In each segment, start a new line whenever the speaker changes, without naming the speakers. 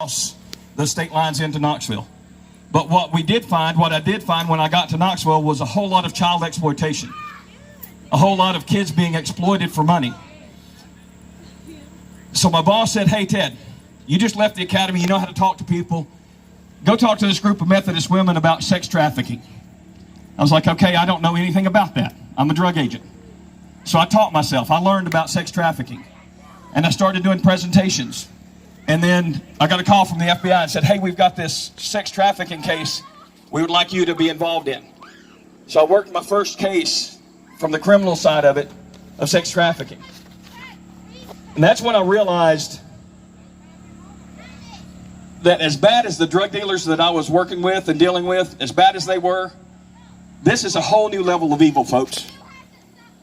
across the state lines into Knoxville. But what I did find when I got to Knoxville was a whole lot of child exploitation. A whole lot of kids being exploited for money. So my boss said, "Hey Ted, you just left the academy, you know how to talk to people. Go talk to this group of Methodist women about sex trafficking." I was like, okay, I don't know anything about that. I'm a drug agent. So I taught myself. I learned about sex trafficking. And I started doing presentations. And then I got a call from the FBI and said, "Hey, we've got this sex trafficking case we would like you to be involved in." So I worked my first case from the criminal side of it, of sex trafficking. And that's when I realized that as bad as the drug dealers that I was working with and dealing with, as bad as they were, this is a whole new level of evil, folks.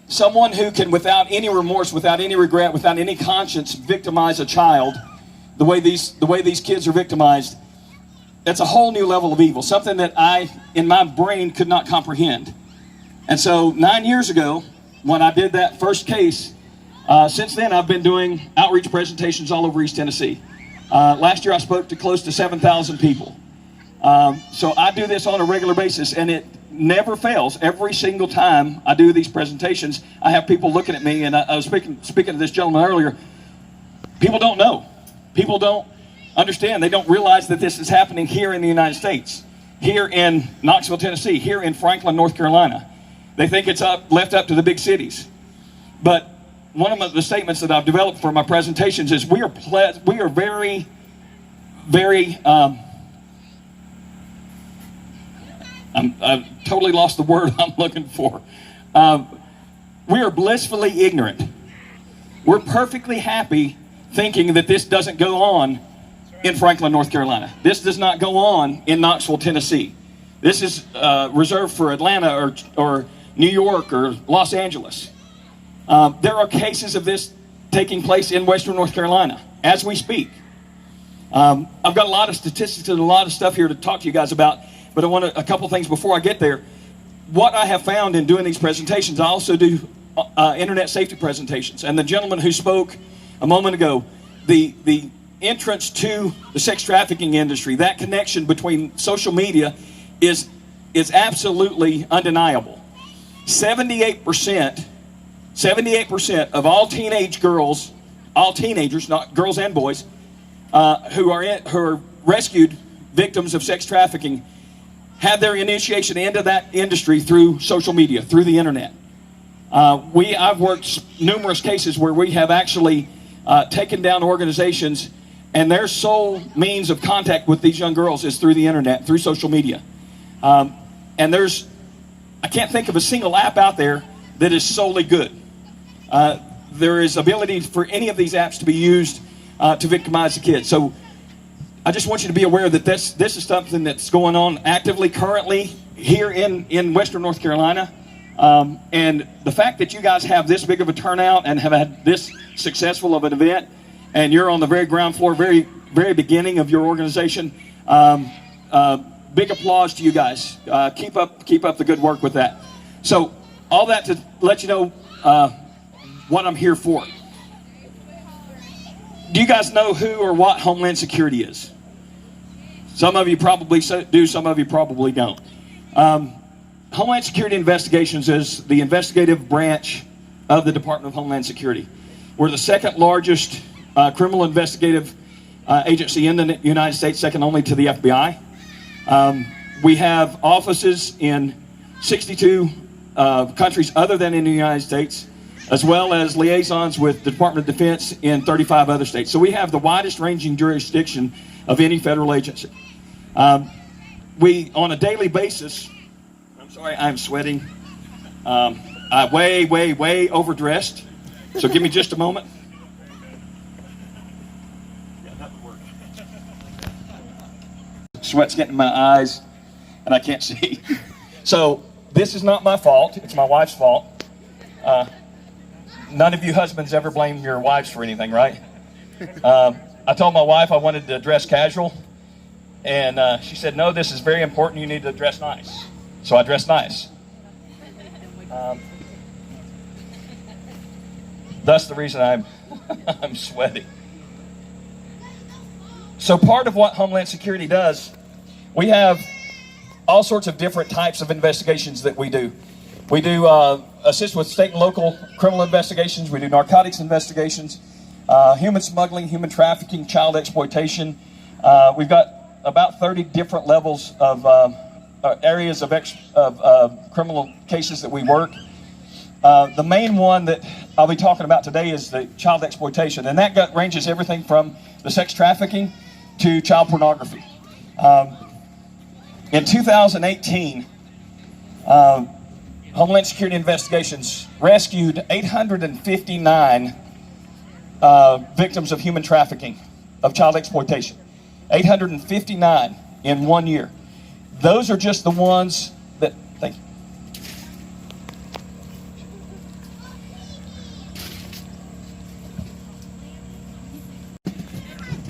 Someone who can, without any remorse, without any regret, without any conscience, victimize a child the way these kids are victimized, that's a whole new level of evil, something that I, in my brain, could not comprehend. And so 9 years ago, when I did that first case, since then I've been doing outreach presentations all over East Tennessee. Last year I spoke to close to 7,000 people. So I do this on a regular basis, and it never fails. Every single time I do these presentations, I have people looking at me, and I was speaking to this gentleman earlier. People don't know. People don't understand. They don't realize that this is happening here in the United States, here in Knoxville, Tennessee, here in Franklin, North Carolina. They think it's left up to the big cities. But one of the statements that I've developed for my presentations is we are very, very, I've totally lost the word I'm looking for. We are blissfully ignorant. We're perfectly happy thinking that this doesn't go on in Franklin, North Carolina. This does not go on in Knoxville, Tennessee. This is reserved for Atlanta or New York or Los Angeles. There are cases of this taking place in Western North Carolina as we speak. I've got a lot of statistics and a lot of stuff here to talk to you guys about, but I want a couple things before I get there. What I have found in doing these presentations, I also do internet safety presentations. And the gentleman who spoke a moment ago, the entrance to the sex trafficking industry, that connection between social media is absolutely undeniable. 78% of all teenage girls, all teenagers, not girls and boys, who are rescued victims of sex trafficking, have their initiation into that industry through social media, through the internet. I've worked numerous cases where we have actually taken down organizations, and their sole means of contact with these young girls is through the internet, through social media. And I can't think of a single app out there that is solely good. There is ability for any of these apps to be used to victimize the kids. So I just want you to be aware that this is something that's going on actively currently here in Western North Carolina. And the fact that you guys have this big of a turnout and have had this successful of an event, and you're on the very ground floor, very, very beginning of your organization, big applause to you guys. Keep up the good work with that. So all that to let you know what I'm here for. Do you guys know who or what Homeland Security is? Some of you probably do, some of you probably don't. Homeland Security Investigations is the investigative branch of the Department of Homeland Security. We're the second largest criminal investigative agency in the United States, second only to the FBI. We have offices in 62 countries other than in the United States, as well as liaisons with the Department of Defense in 35 other states. So we have the widest ranging jurisdiction of any federal agency. We, on a daily basis, I'm sorry, I'm sweating. I'm way overdressed. So give me just a moment. Yeah, that would work. Sweat's getting in my eyes, and I can't see. So this is not my fault. It's my wife's fault. None of you husbands ever blame your wives for anything, right? I told my wife I wanted to dress casual, and she said, "No, this is very important. You need to dress nice." So I dressed nice. Thus the reason I'm sweaty. So part of what Homeland Security does, we have all sorts of different types of investigations that we do. We do assist with state and local criminal investigations. We do narcotics investigations, human smuggling, human trafficking, child exploitation. We've got about 30 different levels of areas of criminal cases that we work. The main one that I'll be talking about today is the child exploitation, and that ranges everything from the sex trafficking to child pornography. In 2018, Homeland Security Investigations rescued 859 victims of human trafficking, of child exploitation. 859 in 1 year. Those are just the ones that, thank you.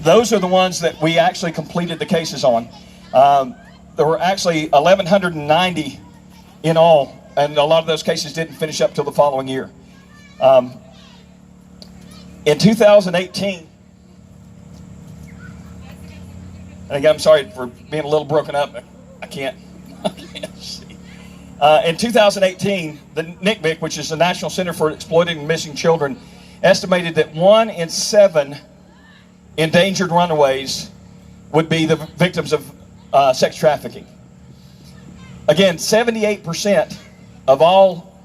Those are the ones that we actually completed the cases on. There were actually 1,190 in all, and a lot of those cases didn't finish up till the following year. In 2018, and again, I'm sorry for being a little broken up. I can't see. In 2018, the NCMEC, which is the National Center for Exploiting and Missing Children, estimated that 1 in 7 endangered runaways would be the victims of sex trafficking. Again, 78% of all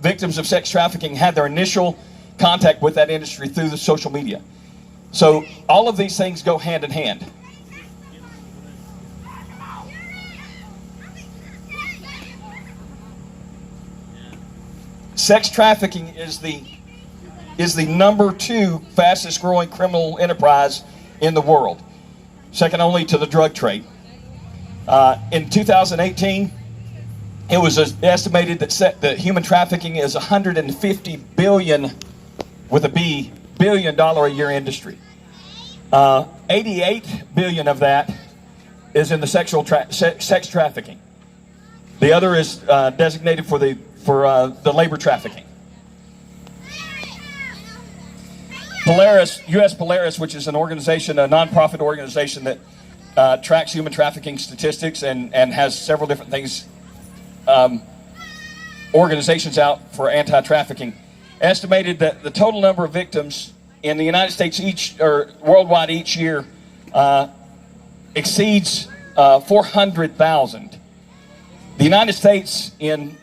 victims of sex trafficking had their initial contact with that industry through the social media. So all of these things go hand in hand. Sex trafficking is the number 2 fastest growing criminal enterprise in the world, second only to the drug trade. In 2018, it was estimated that human trafficking is $150 billion, with a B, $billion a year industry. 88 billion of that is in the sex trafficking. The other is designated for the labor trafficking. Polaris, U.S. Polaris, which is an organization, a nonprofit organization that tracks human trafficking statistics and has several different things, organizations out for anti-trafficking, estimated that the total number of victims in the United States worldwide each year exceeds 400,000. The United States in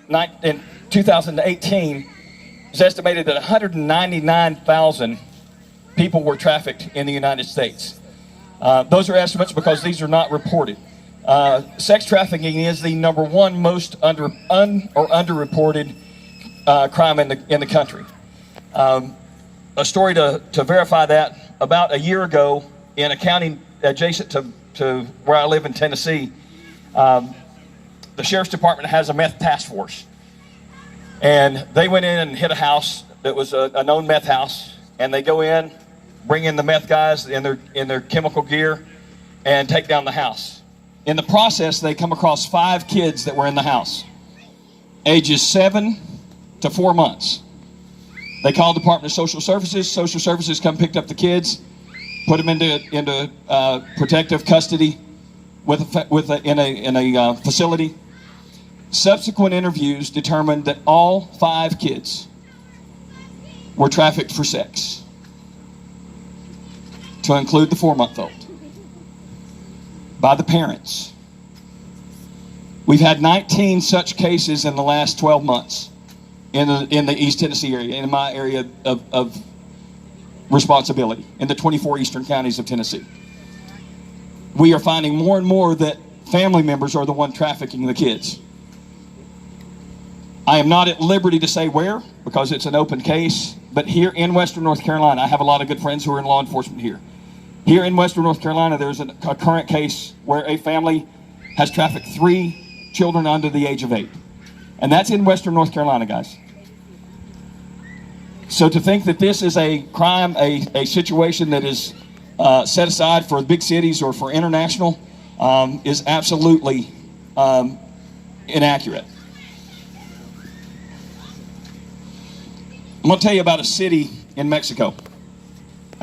2018 is estimated that 199,000 people were trafficked in the United States. Those are estimates because these are not reported. Sex trafficking is the number 1 most underreported crime in the country. A story to verify that: about a year ago, in a county adjacent to where I live in Tennessee, the sheriff's department has a meth task force, and they went in and hit a house that was a known meth house, and they go in, bring in the meth guys in their chemical gear, and take down the house. In the process, they come across 5 kids that were in the house, ages 7 to 4 months. They called Department of Social Services. Social Services come picked up the kids, put them into protective custody in a facility. Subsequent interviews determined that all 5 kids were trafficked for sex, to include the 4-month-old, by the parents. We've had 19 such cases in the last 12 months in the East Tennessee area, in my area of responsibility, in the 24 eastern counties of Tennessee. We are finding more and more that family members are the one trafficking the kids. I am not at liberty to say where, because it's an open case, but here in Western North Carolina, I have a lot of good friends who are in law enforcement here. Here in Western North Carolina, there's a current case where a family has trafficked 3 children under the age of 8. And that's in Western North Carolina, guys. So to think that this is a crime, a situation that is set aside for big cities or for international, is absolutely inaccurate. I'm going to tell you about a city in Mexico.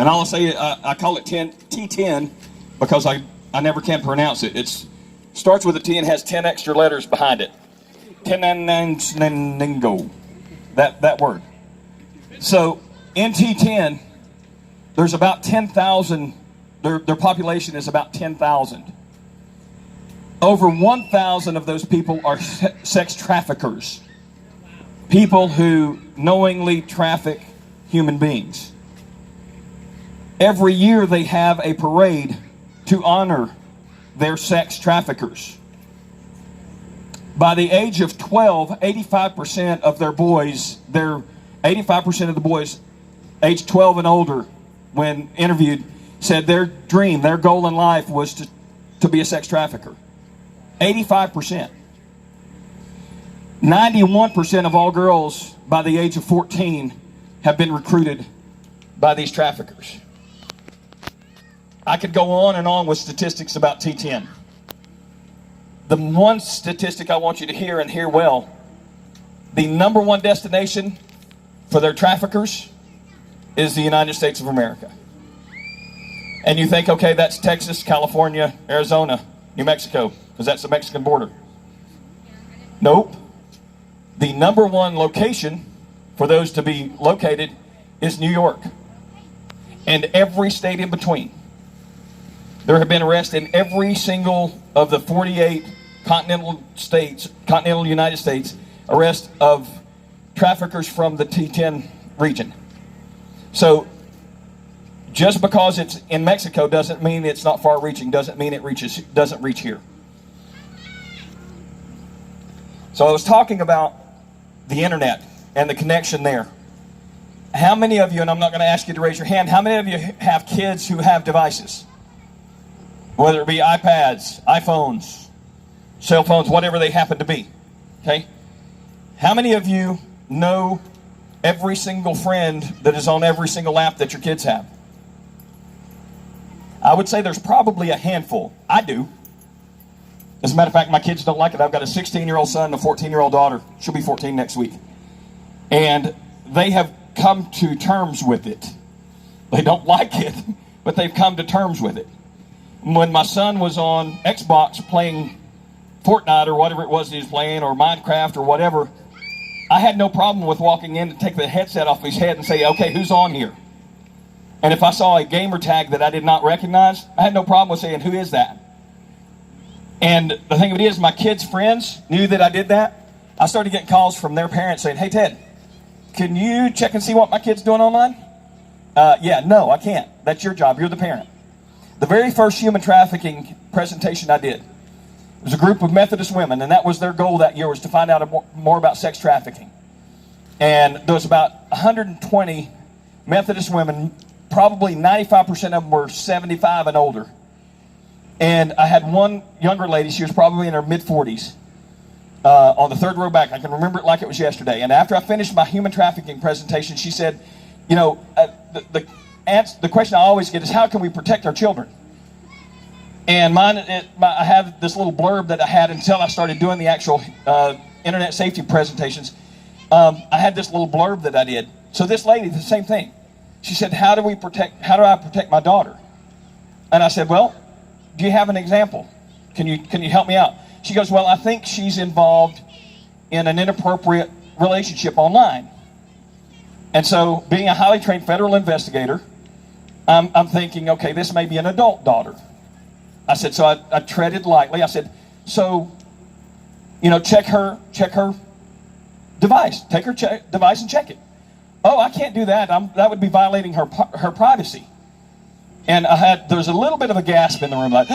And I'll say I call it T10 because I never can pronounce it. It starts with a T and has 10 extra letters behind it. Tenango. That word. So in T10, there's about 10,000. Their population is about 10,000. Over 1,000 of those people are sex traffickers. People who knowingly traffic human beings. Every year they have a parade to honor their sex traffickers. By the age of 12, 85% of their boys, 85% of the boys age 12 and older, when interviewed, said their dream, their goal in life was to be a sex trafficker. 85%. 91% of all girls by the age of 14 have been recruited by these traffickers. I could go on and on with statistics about T10. The one statistic I want you to hear and hear well, the number one destination for their traffickers is the United States of America. And you think, okay, that's Texas, California, Arizona, New Mexico, because that's the Mexican border. Nope. The number one location for those to be located is New York. And every state in between. There have been arrests in every single of the 48 continental United States, arrests of traffickers from the T10 region. So just because it's in Mexico doesn't mean it's not far-reaching, doesn't mean it doesn't reach here. So I was talking about the internet and the connection there. How many of you, and I'm not going to ask you to raise your hand, how many of you have kids who have devices? Whether it be iPads, iPhones, cell phones, whatever they happen to be. Okay? How many of you know every single friend that is on every single app that your kids have? I would say there's probably a handful. I do. As a matter of fact, my kids don't like it. I've got a 16-year-old son and a 14-year-old daughter. She'll be 14 next week. And they have come to terms with it. They don't like it, but they've come to terms with it. When my son was on Xbox playing Fortnite or whatever it was he was playing, or Minecraft or whatever, I had no problem with walking in to take the headset off his head and say, okay, who's on here? And if I saw a gamer tag that I did not recognize, I had no problem with saying, who is that? And the thing of it is, my kids' friends knew that I did that. I started getting calls from their parents saying, hey, Ted, can you check and see what my kid's doing online? Yeah, no, I can't. That's your job. You're the parent. The very first human trafficking presentation I did was a group of Methodist women, and that was their goal that year, was to find out more about sex trafficking. And there was about 120 Methodist women, probably 95% of them were 75 and older. And I had one younger lady, she was probably in her mid-40s, on the third row back. I can remember it like it was yesterday. And after I finished my human trafficking presentation, she said, you know, the question I always get is, how can we protect our children? And I have this little blurb that I had until I started doing the actual internet safety presentations. I had this little blurb that I did. So this lady, the same thing. She said, how do I protect my daughter? And I said, well, do you have an example? Can you help me out? She goes, well, I think she's involved in an inappropriate relationship online. And so, being a highly trained federal investigator, I'm thinking, okay, this may be an adult daughter. I said, so I treaded lightly. I said, so, you know, check her device. Take her device and check it. Oh, I can't do that. That would be violating her privacy. And there was a little bit of a gasp in the room, like,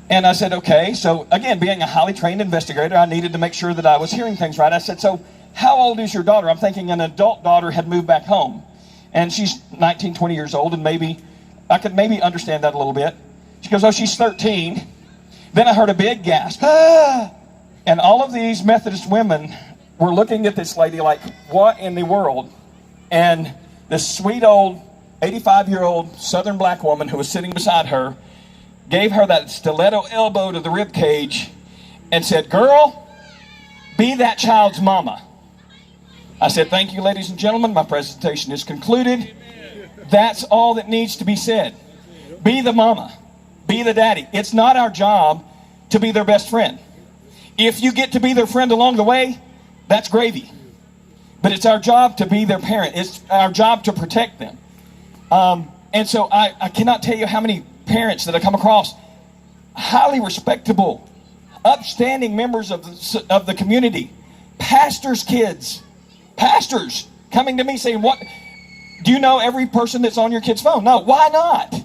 and I said, okay. So again, being a highly trained investigator, I needed to make sure that I was hearing things right. I said, so how old is your daughter? I'm thinking an adult daughter had moved back home. And she's 19, 20 years old, and I could maybe understand that a little bit. She goes, oh, she's 13. Then I heard a big gasp. Ah! And all of these Methodist women were looking at this lady like, what in the world? And this sweet old 85-year-old Southern black woman who was sitting beside her gave her that stiletto elbow to the rib cage and said, girl, be that child's mama. I said, thank you, ladies and gentlemen. My presentation is concluded. That's all that needs to be said. Be the mama. Be the daddy. It's not our job to be their best friend. If you get to be their friend along the way, that's gravy. But it's our job to be their parent. It's our job to protect them. And so I cannot tell you how many parents that I come across, highly respectable, upstanding members of the community, pastors' kids, pastors coming to me saying, "What? Do you know every person that's on your kid's phone?" No, why not?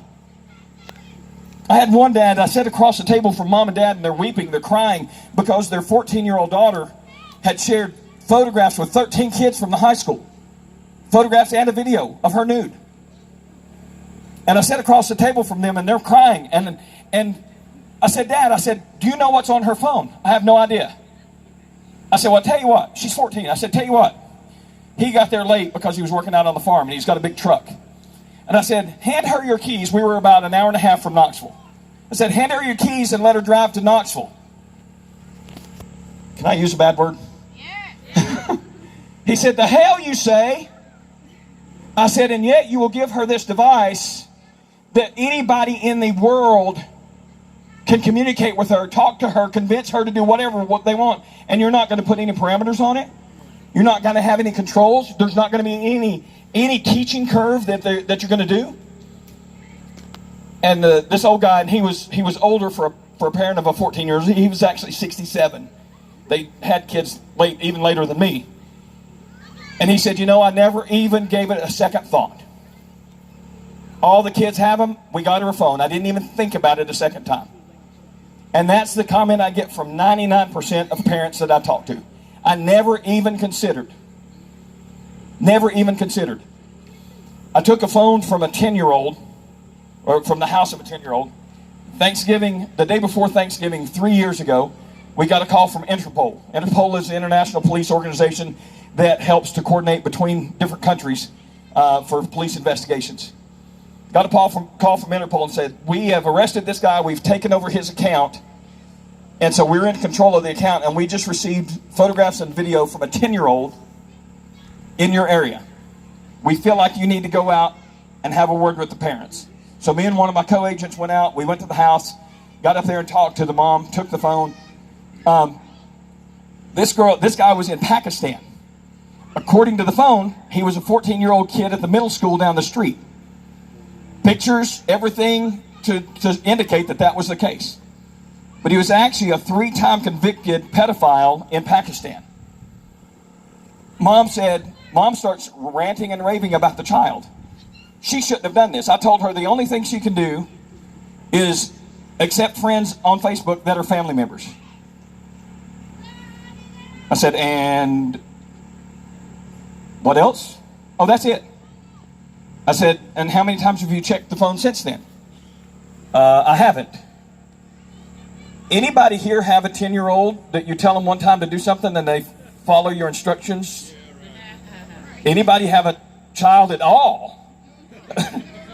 I had one dad, I sat across the table from mom and dad, and they're weeping, they're crying because their 14-year-old daughter had shared photographs with 13 kids from the high school. Photographs and a video of her nude. And I sat across the table from them, and they're crying. And I said, "Dad," I said, "do you know what's on her phone?" "I have no idea." I said, "Well, I'll tell you what." She's 14. I said, "Tell you what. He got there late because he was working out on the farm, and he's got a big truck." And I said, "Hand her your keys." We were about an hour and a half from Knoxville. I said, "Hand her your keys and let her drive to Knoxville." Can I use a bad word? Yeah. He said, "The hell you say?" I said, "And yet you will give her this device that anybody in the world can communicate with her, talk to her, convince her to do what they want, and you're not going to put any parameters on it? You're not going to have any controls? There's not going to be any teaching curve that you're going to do?" And this old guy, and he was older for a parent of a 14-year-old. He was actually 67. They had kids even later than me. And he said, "I never even gave it a second thought. All the kids have them. We got her a phone. I didn't even think about it a second time." And that's the comment I get from 99% of parents that I talk to. I never even considered. Never even considered. I took a phone from a 10-year-old, or from the house of a 10-year-old. Thanksgiving, the day before Thanksgiving, 3 years ago, we got a call from Interpol. Interpol is the international police organization that helps to coordinate between different countries for police investigations. Got a call from Interpol and said, "We have arrested this guy. We've taken over his account. And so we're in control of the account, and we just received photographs and video from a 10-year-old in your area. We feel like you need to go out and have a word with the parents." So me and one of my co-agents went out. We went to the house, got up there and talked to the mom, took the phone. This guy was in Pakistan. According to the phone, he was a 14-year-old kid at the middle school down the street. Pictures, everything to indicate that was the case. But he was actually a 3-time convicted pedophile in Pakistan. Mom starts ranting and raving about the child. She shouldn't have done this. I told her the only thing she can do is accept friends on Facebook that are family members. I said, "And what else?" "Oh, that's it." I said, "And how many times have you checked the phone since then?" "I haven't." Anybody here have a 10-year-old that you tell them one time to do something and they follow your instructions? Anybody have a child at all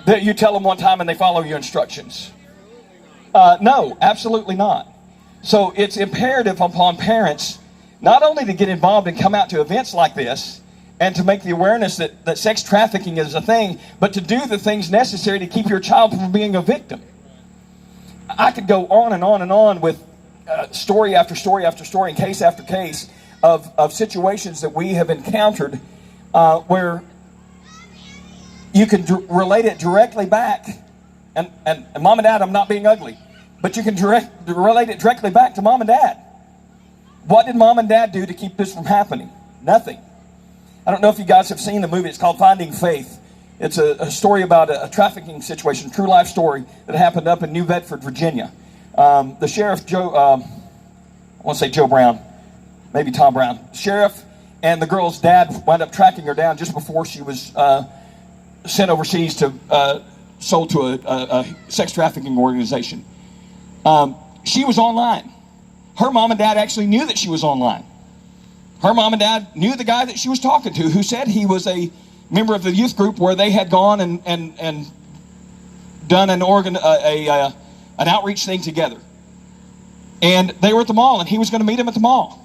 that you tell them one time and they follow your instructions? No, absolutely not. So it's imperative upon parents not only to get involved and come out to events like this and to make the awareness that sex trafficking is a thing, but to do the things necessary to keep your child from being a victim. I could go on and on and on with story after story after story and case after case of situations that we have encountered where you can relate it directly back. And mom and dad, I'm not being ugly, but you can relate it directly back to mom and dad. What did mom and dad do to keep this from happening? Nothing. I don't know if you guys have seen the movie. It's called Finding Faith. It's a story about a trafficking situation, true life story that happened up in New Bedford, Virginia. The sheriff, I want to say Joe Brown, maybe Tom Brown. Sheriff and the girl's dad wound up tracking her down just before she was sent overseas to sold to a sex trafficking organization. She was online. Her mom and dad actually knew that she was online. Her mom and dad knew the guy that she was talking to, who said he was a member of the youth group where they had gone and done an outreach thing together. And they were at the mall, and he was going to meet him at the mall.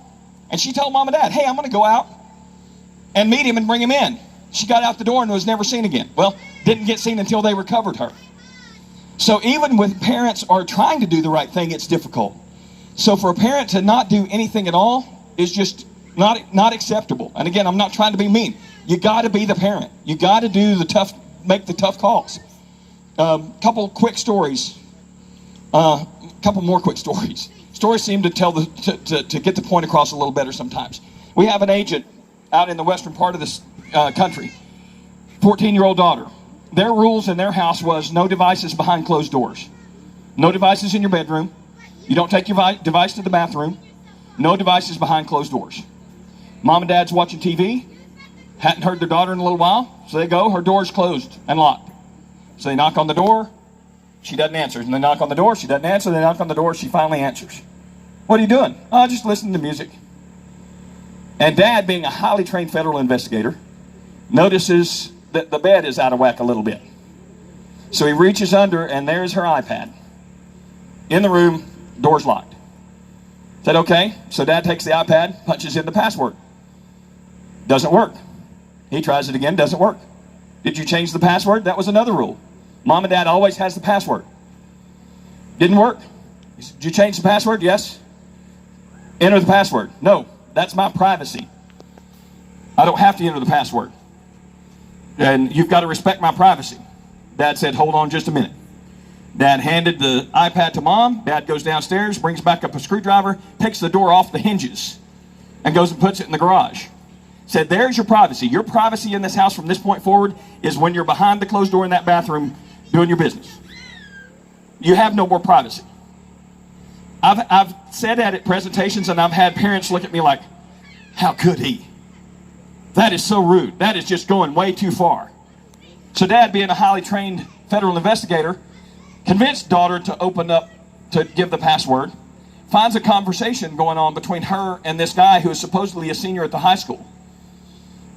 And she told mom and dad, "Hey, I'm going to go out and meet him and bring him in." She got out the door and was never seen again. Well, didn't get seen until they recovered her. So even when parents are trying to do the right thing, it's difficult. So for a parent to not do anything at all is just not acceptable. And again, I'm not trying to be mean. You got to be the parent. You got to do make the tough calls. Couple quick stories. Couple more quick stories. Stories seem to tell to get the point across a little better sometimes. We have an agent out in the western part of this country, 14-year-old daughter. Their rules in their house was no devices behind closed doors. No devices in your bedroom. You don't take your device to the bathroom. No devices behind closed doors. Mom and dad's watching TV. Hadn't heard their daughter in a little while. So they go, her door's closed and locked. So they knock on the door. She doesn't answer. And they knock on the door. She doesn't answer. They knock on the door. She finally answers. What are you doing? Oh, just listening to music. And Dad, being a highly trained federal investigator, notices that the bed is out of whack a little bit. So he reaches under, and there's her iPad. In the room, door's locked. Said, okay. So Dad takes the iPad, punches in the password. Doesn't work. He tries it again, doesn't work. Did you change the password? That was another rule. Mom and Dad always has the password. Didn't work. Did you change the password? Yes. Enter the password. No, that's my privacy. I don't have to enter the password. And you've got to respect my privacy. Dad said, hold on just a minute. Dad handed the iPad to Mom. Dad goes downstairs, brings back up a screwdriver, takes the door off the hinges, and goes and puts it in the garage. Said, there's your privacy. Your privacy in this house from this point forward is when you're behind the closed door in that bathroom doing your business. You have no more privacy. I've said that at presentations, and I've had parents look at me like, how could he? That is so rude. That is just going way too far. So Dad, being a highly trained federal investigator, convinced daughter to open up, to give the password, finds a conversation going on between her and this guy who is supposedly a senior at the high school.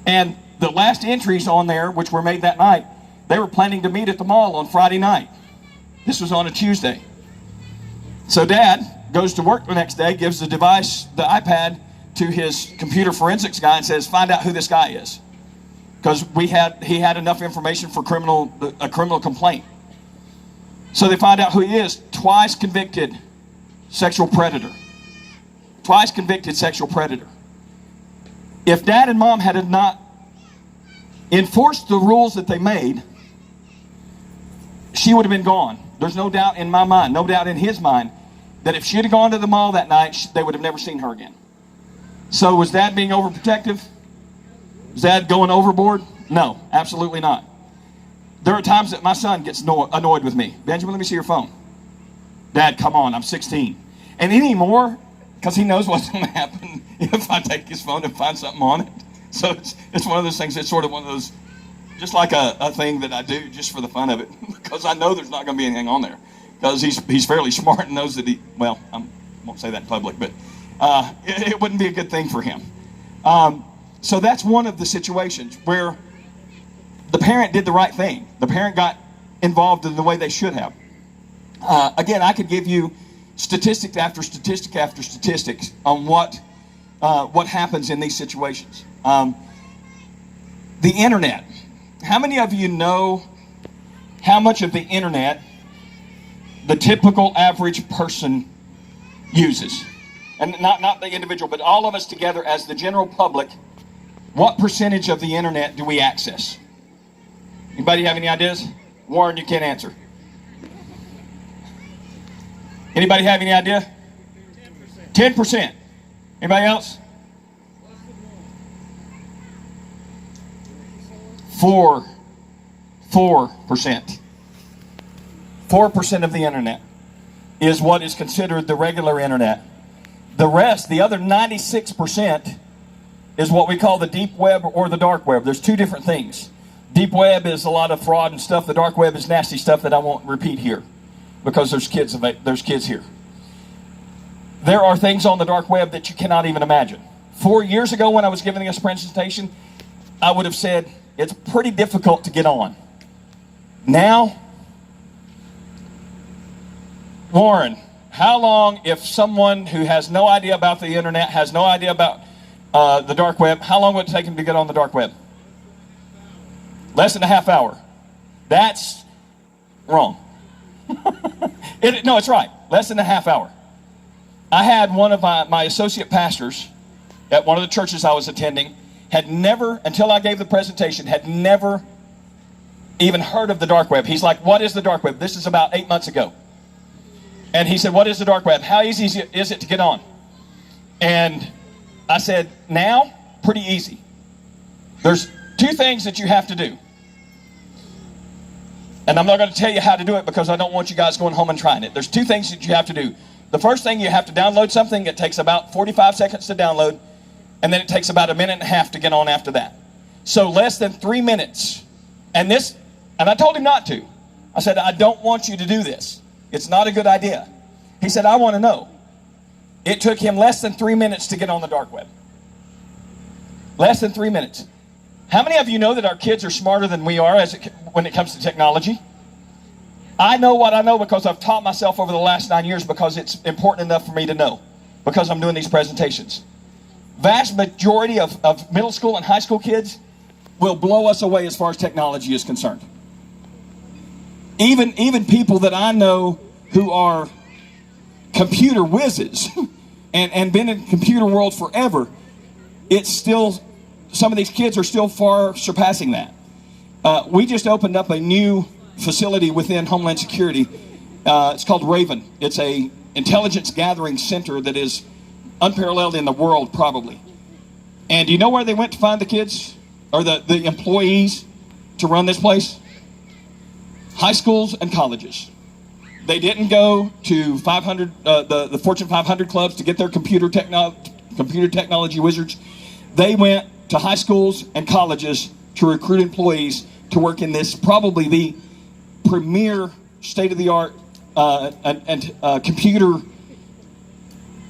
And the last entries on there, which were made that night, they were planning to meet at the mall on Friday night. This was on a Tuesday. So Dad goes to work the next day, gives the device, the iPad, to his computer forensics guy and says, find out who this guy is. Because he had enough information for a criminal complaint. So they find out who he is. Twice convicted sexual predator. Twice convicted sexual predator. If Dad and Mom had not enforced the rules that they made, she would have been gone. There's no doubt in my mind, no doubt in his mind, that if she had gone to the mall that night, they would have never seen her again. So was Dad being overprotective? Was Dad going overboard? No, absolutely not. There are times that my son gets annoyed with me. Benjamin, let me see your phone. Dad, come on, I'm 16. And anymore, because he knows what's going to happen if I take his phone and find something on it. So it's one of those things, it's sort of one of those, just like a thing that I do just for the fun of it. Because I know there's not going to be anything on there. Because he's fairly smart and knows that I won't say that in public, but it wouldn't be a good thing for him. So that's one of the situations where the parent did the right thing. The parent got involved in the way they should have. Again, I could give you statistic after statistic after statistics on what happens in these situations. The internet. How many of you know how much of the internet the typical average person uses? And not the individual, but all of us together as the general public, what percentage of the internet do we access? Anybody have any ideas? Warren, you can't answer. Anybody have any idea? 10%. Anybody else? 4%. 4% of the internet is what is considered the regular internet. The rest, the other 96%, is what we call the deep web or the dark web. There's two different things. Deep web is a lot of fraud and stuff. The dark web is nasty stuff that I won't repeat here because there's kids here. There are things on the dark web that you cannot even imagine. 4 years ago when I was giving this presentation, I would have said it's pretty difficult to get on. Now, Warren, how long, if someone who has no idea about the internet, has no idea about the dark web, how long would it take him to get on the dark web? Less than a half hour. That's wrong. No, it's right. Less than a half hour. I had one of my associate pastors at one of the churches I was attending, had never, until I gave the presentation, had never even heard of the dark web. He's like, what is the dark web? This is about 8 months ago. And he said, what is the dark web? How easy is it to get on? And I said, now, pretty easy. There's 2 things that you have to do. And I'm not going to tell you how to do it because I don't want you guys going home and trying it. There's 2 things that you have to do. The first thing, you have to download something. It takes about 45 seconds to download, and then it takes about 1.5 minutes to get on after that. So less than 3 minutes. And I told him not to. I said, I don't want you to do this. It's not a good idea. He said, I want to know. It took him less than 3 minutes to get on the dark web. Less than 3 minutes. How many of you know that our kids are smarter than we are when it comes to technology? I know what I know because I've taught myself over the last 9 years, because it's important enough for me to know, because I'm doing these presentations. Vast majority of middle school and high school kids will blow us away as far as technology is concerned. Even people that I know who are computer whizzes and been in the computer world forever, it's still, some of these kids are still far surpassing that. We just opened up a new facility within Homeland Security. It's called Raven. It's a intelligence gathering center that is unparalleled in the world, probably. And do you know where they went to find the kids or the employees to run this place? High schools and colleges. They didn't go to 500 the Fortune 500 clubs to get their computer technology wizards. They went to high schools and colleges to recruit employees to work in this, probably the premier state-of-the-art computer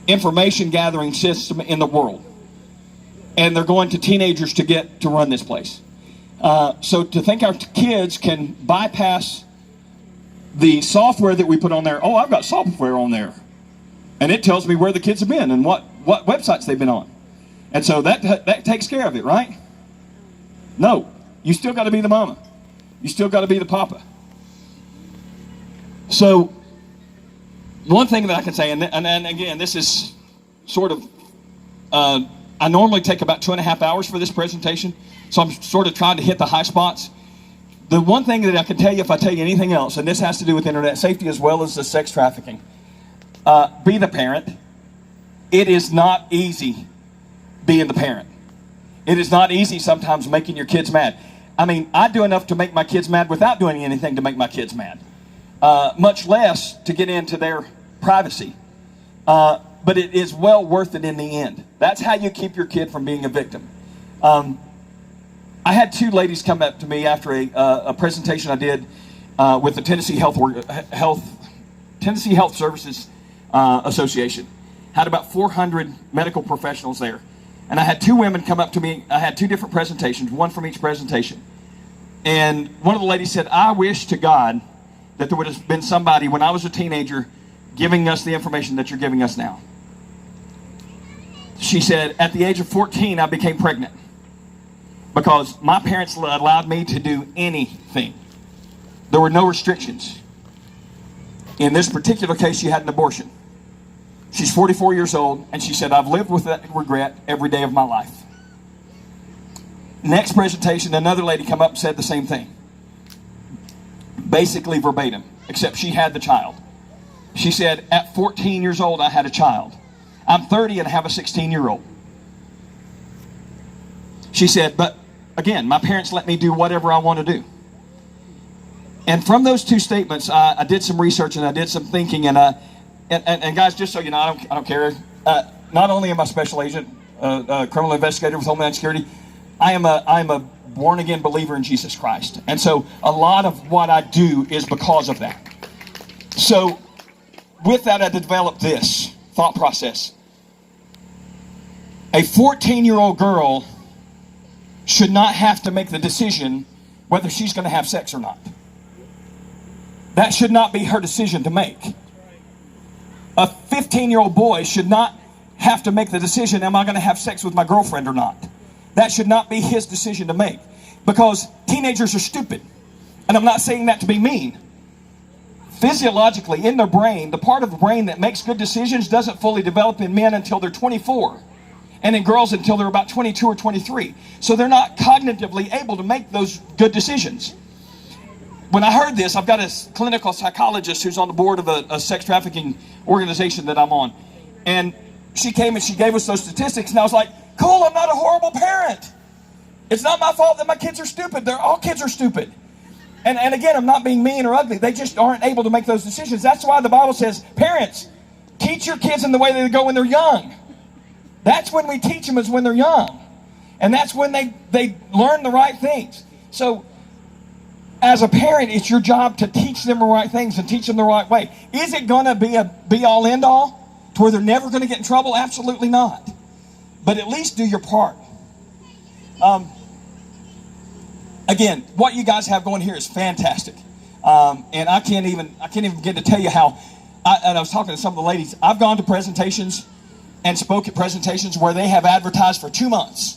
information gathering system in the world. And they're going to teenagers to run this place. So to think our kids can bypass the software that we put on there. Oh, I've got software on there, and it tells me where the kids have been and what websites they've been on. And so that takes care of it, right? No, you still got to be the mama. You still got to be the papa. So one thing that I can say, and again, this is sort of, I normally take about 2.5 hours for this presentation, so I'm sort of trying to hit the high spots. The one thing that I can tell you, if I tell you anything else, and this has to do with internet safety as well as the sex trafficking, be the parent. It is not easy being the parent. It is not easy sometimes making your kids mad. I mean, I do enough to make my kids mad without doing anything to make my kids mad. Much less to get into their privacy. But it is well worth it in the end. That's how you keep your kid from being a victim. I had 2 ladies come up to me after a presentation I did with the Tennessee Health Services Association. Had about 400 medical professionals there. And I had 2 women come up to me. I had 2 different presentations, one from each presentation. And one of the ladies said, I wish to God that there would have been somebody when I was a teenager giving us the information that you're giving us now. She said, at the age of 14, I became pregnant because my parents allowed me to do anything. There were no restrictions. In this particular case, she had an abortion. She's 44 years old, and she said, I've lived with that regret every day of my life. Next presentation, another lady come up and said the same thing. Basically verbatim, except she had the child. She said, at 14 years old, I had a child. I'm 30 and I have a 16-year-old. She said, but again, my parents let me do whatever I want to do. And from those 2 statements, I did some research and I did some thinking. And guys, just so you know, I don't care. Not only am I a special agent, criminal investigator with Homeland Security, I am a born-again believer in Jesus Christ. And so a lot of what I do is because of that. So with that, I developed this thought process. A 14-year-old girl should not have to make the decision whether she's going to have sex or not. That should not be her decision to make. A 15-year-old boy should not have to make the decision, am I going to have sex with my girlfriend or not? That should not be his decision to make, because teenagers are stupid. And I'm not saying that to be mean. Physiologically, in their brain, the part of the brain that makes good decisions doesn't fully develop in men until they're 24. And in girls until they're about 22 or 23. So they're not cognitively able to make those good decisions. When I heard this, I've got a clinical psychologist who's on the board of a sex trafficking organization that I'm on. And she came and she gave us those statistics, and I was like, cool, I'm not a horrible parent. It's not my fault that my kids are stupid. All kids are stupid. And again, I'm not being mean or ugly. They just aren't able to make those decisions. That's why the Bible says, parents, teach your kids in the way they go when they're young. That's when we teach them, is when they're young. And that's when they learn the right things. So as a parent, it's your job to teach them the right things and teach them the right way. Is it going to be a be-all, end-all to where they're never going to get in trouble? Absolutely not. But at least do your part. Again, what you guys have going here is fantastic. And I can't even begin to tell you how. And I was talking to some of the ladies. I've gone to presentations and spoke at presentations where they have advertised for 2 months.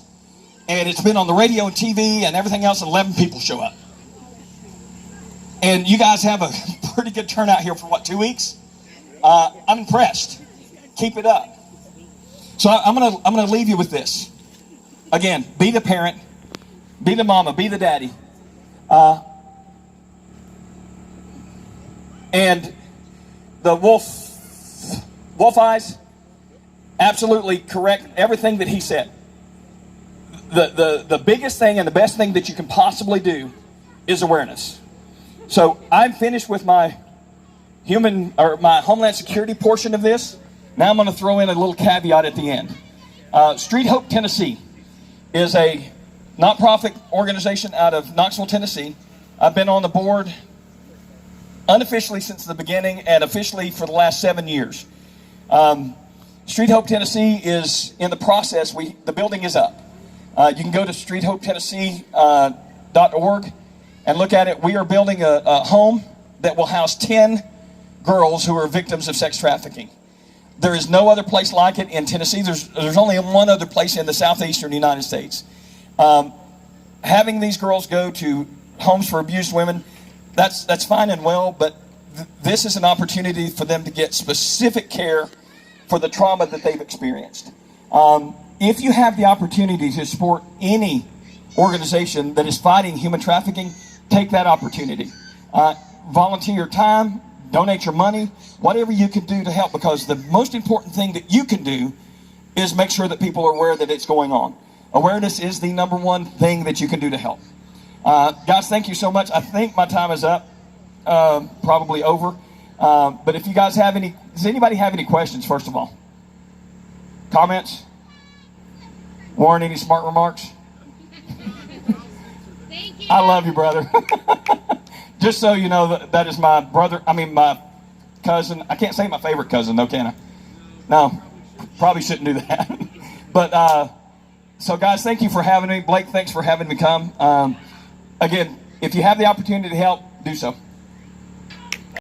And it's been on the radio and TV and everything else, and 11 people show up. And you guys have a pretty good turnout here for, 2 weeks? I'm impressed. Keep it up. So I'm gonna leave you with this. Again, be the parent, be the mama, be the daddy. And the wolf eyes, absolutely correct everything that he said. The biggest thing and the best thing that you can possibly do is awareness. So I'm finished with my my Homeland Security portion of this. Now I'm going to throw in a little caveat at the end. Street Hope Tennessee is a nonprofit organization out of Knoxville, Tennessee. I've been on the board unofficially since the beginning and officially for the last 7 years. Street Hope Tennessee is in the process. The building is up. You can go to streethopetennessee.org and look at it. We are building a home that will house 10 girls who are victims of sex trafficking. There is no other place like it in Tennessee. There's only one other place in the southeastern United States. Having these girls go to homes for abused women, that's fine and well, but this is an opportunity for them to get specific care for the trauma that they've experienced. If you have the opportunity to support any organization that is fighting human trafficking, take that opportunity. Volunteer your time, donate your money, whatever you can do to help, because the most important thing that you can do is make sure that people are aware that it's going on. Awareness is the number one thing that you can do to help. Guys, thank you so much. I think my time is up, probably over. But if you guys have any, does anybody have any questions, first of all? Comments? Warren, any smart remarks?
Thank you.
I love you, brother. Just so you know, that is my brother, my cousin. I can't say my favorite cousin, though, can I? No, probably shouldn't do that. But, so guys, thank you for having me. Blake, thanks for having me come. Again, if you have the opportunity to help, do so.